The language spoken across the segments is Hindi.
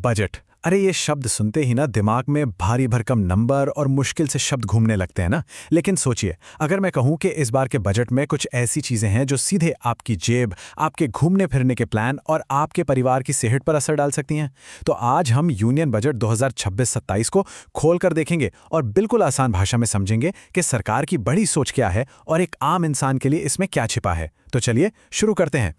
बजट। अरे ये शब्द सुनते ही ना दिमाग में भारी भरकम नंबर और मुश्किल से शब्द घूमने लगते हैं ना। लेकिन सोचिए, अगर मैं कहूँ कि इस बार के बजट में कुछ ऐसी चीज़ें हैं जो सीधे आपकी जेब, आपके घूमने फिरने के प्लान और आपके परिवार की सेहत पर असर डाल सकती हैं, तो आज हम यूनियन बजट 2026-27 को खोल कर देखेंगे और बिल्कुल आसान भाषा में समझेंगे कि सरकार की बड़ी सोच क्या है और एक आम इंसान के लिए इसमें क्या छिपा है। तो चलिए शुरू करते हैं।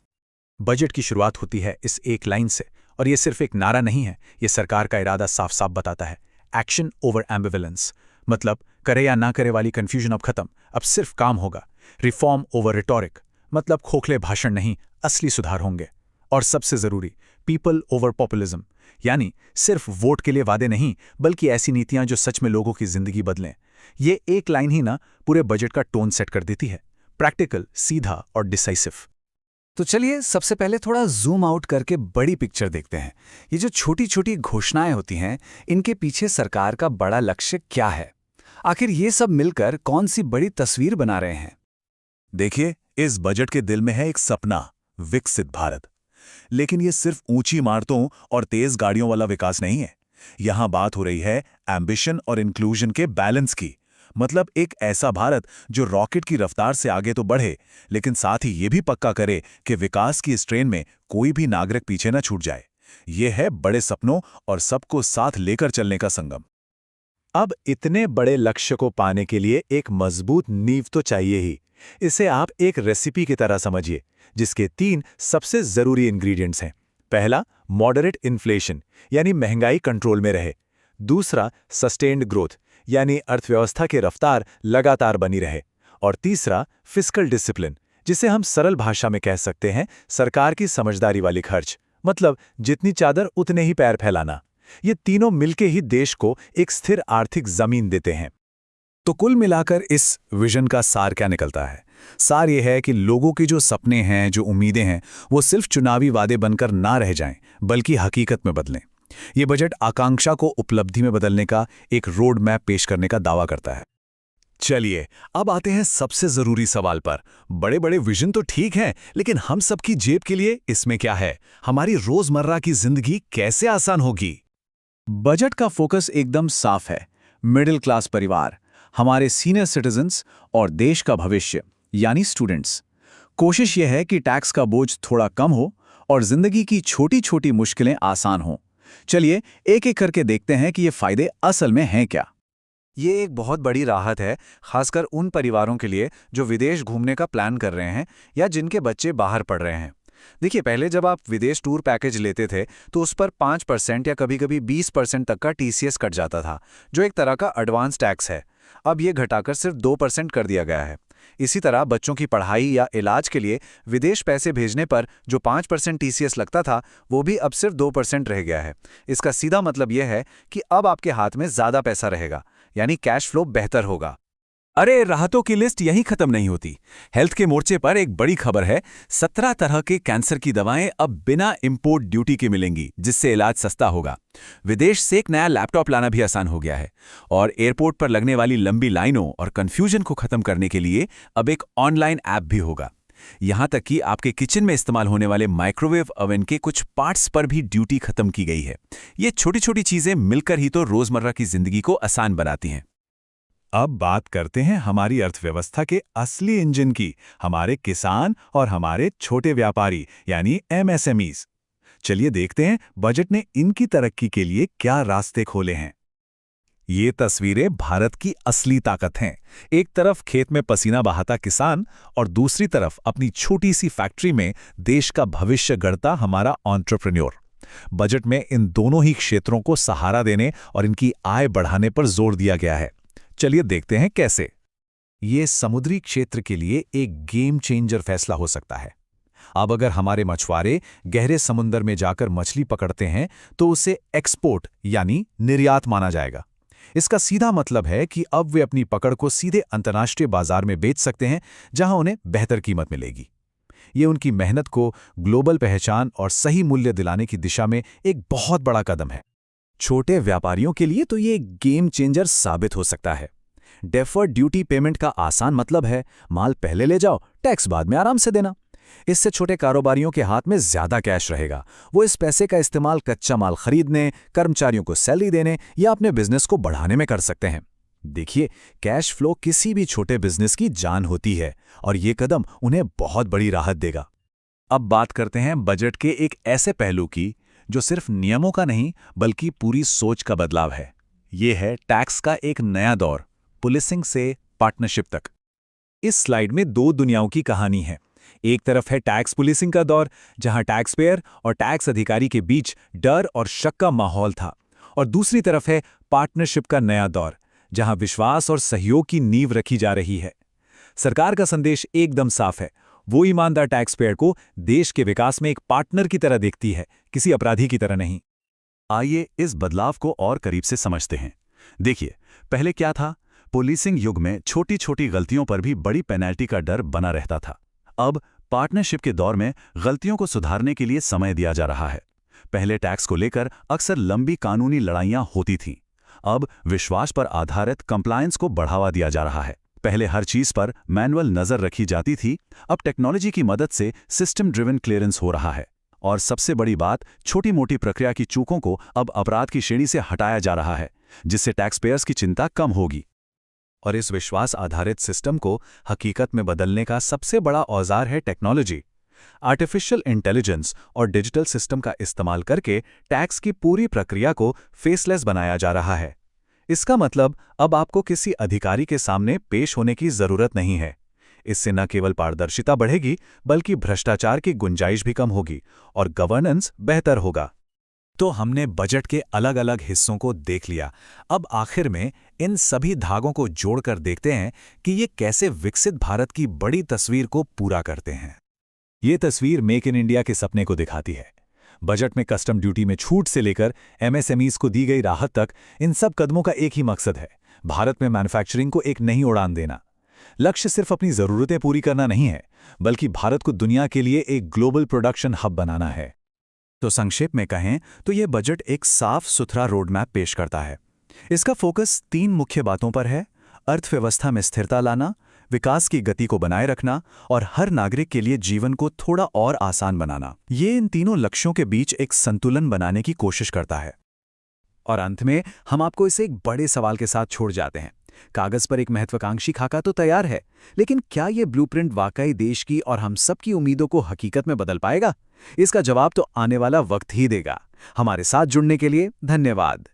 बजट की शुरुआत होती है इस एक लाइन से, और ये सिर्फ एक नारा नहीं है, ये सरकार का इरादा साफ साफ बताता है। एक्शन ओवर एम्बिवेलेंस, मतलब करे या ना करे वाली कंफ्यूजन अब खत्म, अब सिर्फ काम होगा। रिफॉर्म ओवर रिटोरिक, मतलब खोखले भाषण नहीं, असली सुधार होंगे। और सबसे जरूरी, पीपल ओवर पॉपुलिज्म, यानी सिर्फ वोट के लिए वादे नहीं, बल्कि ऐसी नीतियां जो सच में लोगों की जिंदगी बदलें। ये एक लाइन ही ना पूरे बजट का टोन सेट कर देती है, प्रैक्टिकल, सीधा और डिसाइसिव। तो चलिए सबसे पहले थोड़ा जूम आउट करके बड़ी पिक्चर देखते हैं। ये जो छोटी छोटी घोषणाएं होती हैं, इनके पीछे सरकार का बड़ा लक्ष्य क्या है? आखिर ये सब मिलकर कौन सी बड़ी तस्वीर बना रहे हैं? देखिए, इस बजट के दिल में है एक सपना, विकसित भारत। लेकिन ये सिर्फ ऊंची इमारतों और तेज गाड़ियों वाला विकास नहीं है। यहां बात हो रही है एम्बिशन और इंक्लूजन के बैलेंस की। मतलब एक ऐसा भारत जो रॉकेट की रफ्तार से आगे तो बढ़े, लेकिन साथ ही ये भी पक्का करे कि विकास की इस ट्रेन में कोई भी नागरिक पीछे न छूट जाए। ये है बड़े सपनों और सबको साथ लेकर चलने का संगम। अब इतने बड़े लक्ष्य को पाने के लिए एक मजबूत नींव तो चाहिए ही। इसे आप एक रेसिपी की तरह समझिए, जिसके 3 सबसे जरूरी इंग्रेडिएंट्स हैं। पहला, मॉडरेट इन्फ्लेशन, यानी महंगाई कंट्रोल में रहे। दूसरा, सस्टेन्ड ग्रोथ, यानी अर्थव्यवस्था की रफ्तार लगातार बनी रहे। और तीसरा, फिस्कल डिसिप्लिन, जिसे हम सरल भाषा में कह सकते हैं सरकार की समझदारी वाली खर्च, मतलब जितनी चादर उतने ही पैर फैलाना। ये तीनों मिलके ही देश को एक स्थिर आर्थिक जमीन देते हैं। तो कुल मिलाकर इस विजन का सार क्या निकलता है? सार ये है कि लोगों के जो सपने हैं, जो उम्मीदें हैं, वो सिर्फ चुनावी वादे बनकर ना रह जाएं, बल्कि हकीकत में बदलें। ये बजट आकांक्षा को उपलब्धि में बदलने का एक रोड मैप पेश करने का दावा करता है। चलिए अब आते हैं सबसे जरूरी सवाल पर। बड़े बड़े विजन तो ठीक हैं, लेकिन हम सबकी जेब के लिए इसमें क्या है? हमारी रोजमर्रा की जिंदगी कैसे आसान होगी? बजट का फोकस एकदम साफ है। मिडिल क्लास परिवार, हमारे सीनियर सिटीजन्स और देश का भविष्य यानी स्टूडेंट्स। कोशिश यह है कि टैक्स का बोझ थोड़ा कम हो और जिंदगी की छोटी छोटी मुश्किलें आसान हों। चलिए एक एक करके देखते हैं कि ये फायदे असल में हैं क्या। ये एक बहुत बड़ी राहत है, खासकर उन परिवारों के लिए जो विदेश घूमने का प्लान कर रहे हैं या जिनके बच्चे बाहर पढ़ रहे हैं। देखिए, पहले जब आप विदेश टूर पैकेज लेते थे तो उस पर 5% या कभी-कभी 20% तक का टीसीएस कट जाता था, जो एक तरह का एडवांस टैक्स है। अब ये घटाकर सिर्फ 2% कर दिया गया है। इसी तरह बच्चों की पढ़ाई या इलाज के लिए विदेश पैसे भेजने पर जो 5% टीसीएस लगता था, वो भी अब सिर्फ 2% रह गया है। इसका सीधा मतलब यह है कि अब आपके हाथ में ज़्यादा पैसा रहेगा, यानी कैश फ्लो बेहतर होगा। अरे राहतों की लिस्ट यहीं खत्म नहीं होती। हेल्थ के मोर्चे पर एक बड़ी खबर है। 17 तरह के कैंसर की दवाएं अब बिना इंपोर्ट ड्यूटी के मिलेंगी, जिससे इलाज सस्ता होगा। विदेश से एक नया लैपटॉप लाना भी आसान हो गया है। और एयरपोर्ट पर लगने वाली लंबी लाइनों और कंफ्यूजन को खत्म करने के लिए अब एक ऑनलाइन ऐप भी होगा। यहां तक कि आपके किचन में इस्तेमाल होने वाले माइक्रोवेव ओवन के कुछ पार्ट्स पर भी ड्यूटी खत्म की गई है। ये छोटी छोटी चीजें मिलकर ही तो रोजमर्रा की जिंदगी को आसान बनाती हैं। अब बात करते हैं हमारी अर्थव्यवस्था के असली इंजन की, हमारे किसान और हमारे छोटे व्यापारी यानी एमएसएमईज। चलिए देखते हैं बजट ने इनकी तरक्की के लिए क्या रास्ते खोले हैं। ये तस्वीरें भारत की असली ताकत हैं। एक तरफ खेत में पसीना बहाता किसान और दूसरी तरफ अपनी छोटी सी फैक्ट्री में देश का भविष्य गढ़ता हमारा एंटरप्रेन्योर। बजट में इन दोनों ही क्षेत्रों को सहारा देने और इनकी आय बढ़ाने पर जोर दिया गया है। चलिए देखते हैं कैसे। ये समुद्री क्षेत्र के लिए एक गेम चेंजर फैसला हो सकता है। अब अगर हमारे मछुआरे गहरे समुद्र में जाकर मछली पकड़ते हैं तो उसे एक्सपोर्ट यानी निर्यात माना जाएगा। इसका सीधा मतलब है कि अब वे अपनी पकड़ को सीधे अंतर्राष्ट्रीय बाजार में बेच सकते हैं, जहां उन्हें बेहतर कीमत मिलेगी। ये उनकी मेहनत को ग्लोबल पहचान और सही मूल्य दिलाने की दिशा में एक बहुत बड़ा कदम है। छोटे व्यापारियों के लिए तो ये गेम चेंजर साबित हो सकता है। डेफर्ड ड्यूटी पेमेंट का आसान मतलब है माल पहले ले जाओ, टैक्स बाद में आराम से देना। इससे छोटे कारोबारियों के हाथ में ज्यादा कैश रहेगा। वो इस पैसे का इस्तेमाल कच्चा माल खरीदने, कर्मचारियों को सैलरी देने या अपने बिजनेस को बढ़ाने में कर सकते हैं। देखिए, कैश फ्लो किसी भी छोटे बिजनेस की जान होती है और ये कदम उन्हें बहुत बड़ी राहत देगा। अब बात करते हैं बजट के एक ऐसे पहलू की जो सिर्फ नियमों का नहीं बल्कि पूरी सोच का बदलाव है। ये है टैक्स का एक नया दौर, पुलिसिंग से पार्टनरशिप तक। इस स्लाइड में दो दुनियाओं की कहानी है। एक तरफ है टैक्स पुलिसिंग का दौर, जहां टैक्स पेयर और टैक्स अधिकारी के बीच डर और शक का माहौल था, और दूसरी तरफ है पार्टनरशिप का नया दौर, जहां विश्वास और सहयोग की नींव रखी जा रही है। सरकार का संदेश एकदम साफ है, वो ईमानदार टैक्स पेयर को देश के विकास में एक पार्टनर की तरह देखती है, किसी अपराधी की तरह नहीं। आइए इस बदलाव को और करीब से समझते हैं। देखिए, पहले क्या था? पुलिसिंग युग में छोटी छोटी गलतियों पर भी बड़ी पेनल्टी का डर बना रहता था। अब पार्टनरशिप के दौर में गलतियों को सुधारने के लिए समय दिया जा रहा है। पहले टैक्स को लेकर अक्सर लंबी कानूनी लड़ाइयां होती थीं। अब विश्वास पर आधारित कंप्लायंस को बढ़ावा दिया जा रहा है। पहले हर चीज पर मैनुअल नजर रखी जाती थी, अब टेक्नोलॉजी की मदद से सिस्टम ड्रिवन क्लियरेंस हो रहा है। और सबसे बड़ी बात, छोटी मोटी प्रक्रिया की चूकों को अब अपराध की श्रेणी से हटाया जा रहा है, जिससे टैक्स पेयर्स की चिंता कम होगी। और इस विश्वास आधारित सिस्टम को हकीकत में बदलने का सबसे बड़ा औजार है टेक्नोलॉजी। आर्टिफिशियल इंटेलिजेंस और डिजिटल सिस्टम का इस्तेमाल करके टैक्स की पूरी प्रक्रिया को फेसलेस बनाया जा रहा है। इसका मतलब अब आपको किसी अधिकारी के सामने पेश होने की जरूरत नहीं है। इससे न केवल पारदर्शिता बढ़ेगी, बल्कि भ्रष्टाचार की गुंजाइश भी कम होगी और गवर्नेंस बेहतर होगा। तो हमने बजट के अलग अलग हिस्सों को देख लिया। अब आखिर में इन सभी धागों को जोड़कर देखते हैं कि ये कैसे विकसित भारत की बड़ी तस्वीर को पूरा करते हैं। ये तस्वीर मेक इन इंडिया के सपने को दिखाती है। बजट में कस्टम ड्यूटी में छूट से लेकर एमएसएमईज को दी गई राहत तक, इन सब कदमों का एक ही मकसद है, भारत में मैन्युफैक्चरिंग को एक नई उड़ान देना। लक्ष्य सिर्फ अपनी जरूरतें पूरी करना नहीं है, बल्कि भारत को दुनिया के लिए एक ग्लोबल प्रोडक्शन हब बनाना है। तो संक्षेप में कहें तो ये बजट एक साफ सुथरा रोडमैप पेश करता है। इसका फोकस 3 मुख्य बातों पर है: अर्थव्यवस्था में स्थिरता लाना, विकास की गति को बनाए रखना और हर नागरिक के लिए जीवन को थोड़ा और आसान बनाना। ये इन तीनों लक्ष्यों के बीच एक संतुलन बनाने की कोशिश करता है। और अंत में हम आपको इसे एक बड़े सवाल के साथ छोड़ जाते हैं। कागज पर एक महत्वाकांक्षी खाका तो तैयार है, लेकिन क्या ये ब्लूप्रिंट वाकई देश की और हम सब की उम्मीदों को हकीकत में बदल पाएगा? इसका जवाब तो आने वाला वक्त ही देगा। हमारे साथ जुड़ने के लिए धन्यवाद।